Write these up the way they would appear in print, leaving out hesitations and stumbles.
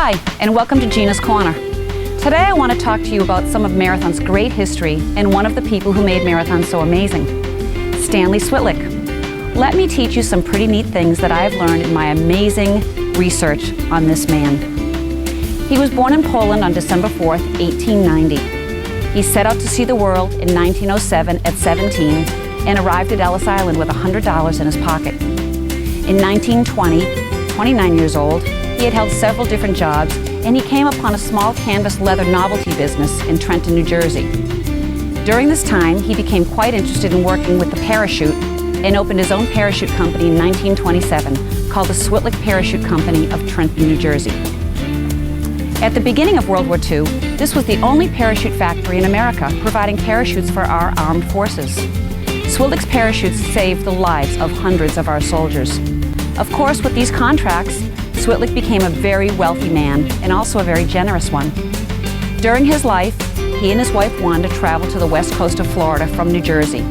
Hi, and welcome to Gina's Corner. Today I want to talk to you about some of Marathon's great history and one of the people who made Marathon so amazing, Stanley Switlik. Let me teach you some pretty neat things that I've learned in my amazing research on this man. He was born in Poland on December 4th, 1890. He set out to see the world in 1907 at 17 and arrived at Ellis Island with $100 in his pocket. In 1920, 29 years old, he had held several different jobs, and he came upon a small canvas leather novelty business in Trenton, New Jersey. During this time, he became quite interested in working with the parachute and opened his own parachute company in 1927 called the Switlik Parachute Company of Trenton, New Jersey. At the beginning of World War II, this was the only parachute factory in America providing parachutes for our armed forces. Switlik's parachutes saved the lives of hundreds of our soldiers. Of course, with these contracts, Switlik became a very wealthy man and also a very generous one. During his life, he and his wife Wanda traveled to the west coast of Florida from New Jersey.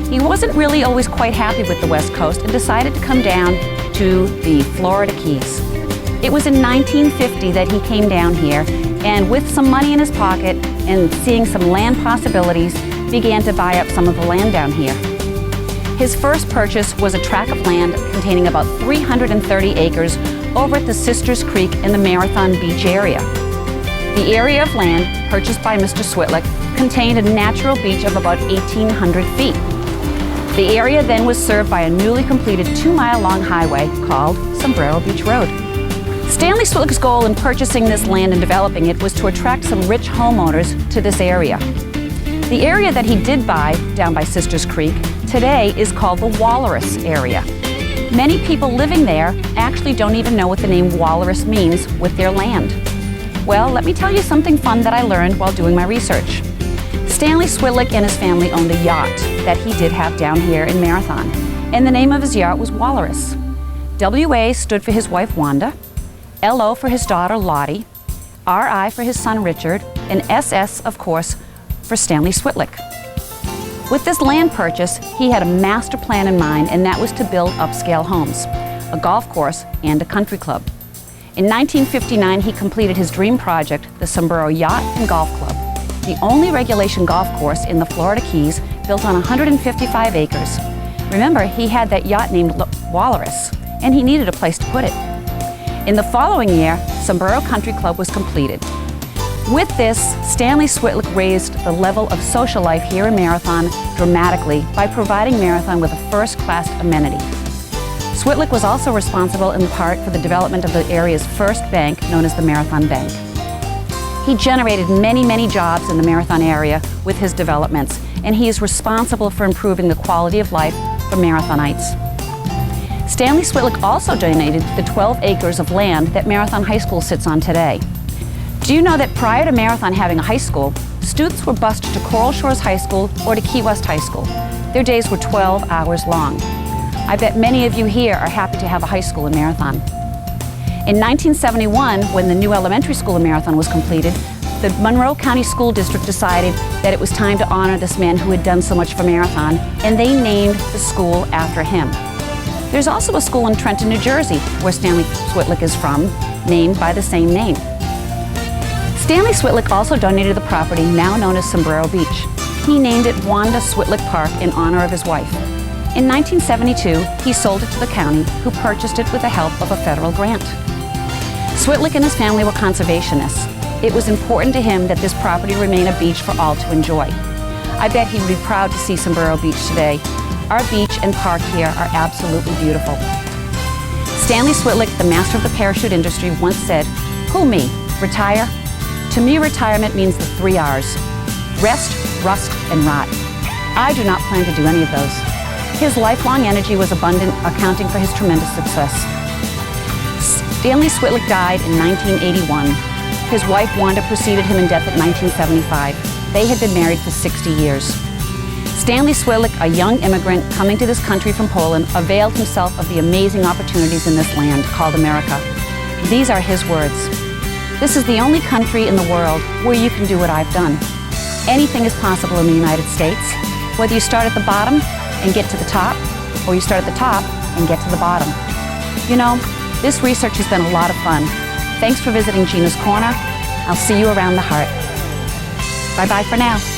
He wasn't really always quite happy with the west coast and decided to come down to the Florida Keys. It was in 1950 that he came down here and with some money in his pocket and seeing some land possibilities, began to buy up some of the land down here. His first purchase was a tract of land containing about 330 acres over at the Sisters Creek in the Marathon Beach area. The area of land purchased by Mr. Switlik contained a natural beach of about 1,800 feet. The area then was served by a newly completed 2-mile-long highway called Sombrero Beach Road. Stanley Switlik's goal in purchasing this land and developing it was to attract some rich homeowners to this area. The area that he did buy down by Sisters Creek today is called the Walrus area. Many people living there actually don't even know what the name Walrus means with their land. Well, let me tell you something fun that I learned while doing my research. Stanley Switlik and his family owned a yacht that he did have down here in Marathon, and the name of his yacht was Walrus. WA stood for his wife Wanda, LO for his daughter Lottie, RI for his son Richard, and SS, of course, for Stanley Switlik. With this land purchase, he had a master plan in mind, and that was to build upscale homes, a golf course, and a country club. In 1959, he completed his dream project, the Sombrero Yacht and Golf Club, the only regulation golf course in the Florida Keys, built on 155 acres. Remember, he had that yacht named Walrus, and he needed a place to put it. In the following year, Sombrero Country Club was completed. With this, Stanley Switlik raised the level of social life here in Marathon dramatically by providing Marathon with a first-class amenity. Switlik was also responsible in part for the development of the area's first bank, known as the Marathon Bank. He generated many jobs in the Marathon area with his developments, and he is responsible for improving the quality of life for Marathonites. Stanley Switlik also donated the 12 acres of land that Marathon High School sits on today. Do you know that prior to Marathon having a high school, students were bused to Coral Shores High School or to Key West High School? Their days were 12 hours long. I bet many of you here are happy to have a high school in Marathon. In 1971, when the new elementary school in Marathon was completed, the Monroe County School District decided that it was time to honor this man who had done so much for Marathon, and they named the school after him. There's also a school in Trenton, New Jersey, where Stanley Switlik is from, named by the same name. Stanley Switlik also donated the property now known as Sombrero Beach. He named it Wanda Switlik Park in honor of his wife. In 1972, he sold it to the county, who purchased it with the help of a federal grant. Switlik and his family were conservationists. It was important to him that this property remain a beach for all to enjoy. I bet he would be proud to see Sombrero Beach today. Our beach and park here are absolutely beautiful. Stanley Switlik, the master of the parachute industry, once said, "Who me? Retire? To me, retirement means the 3 R's. Rest, rust, and rot. I do not plan to do any of those." His lifelong energy was abundant, accounting for his tremendous success. Stanley Switlik died in 1981. His wife, Wanda, preceded him in death at 1975. They had been married for 60 years. Stanley Switlik, a young immigrant coming to this country from Poland, availed himself of the amazing opportunities in this land called America. These are his words. "This is the only country in the world where you can do what I've done. Anything is possible in the United States, whether you start at the bottom and get to the top, or you start at the top and get to the bottom." You know, this research has been a lot of fun. Thanks for visiting Gina's Corner. I'll see you around the heart. Bye-bye for now.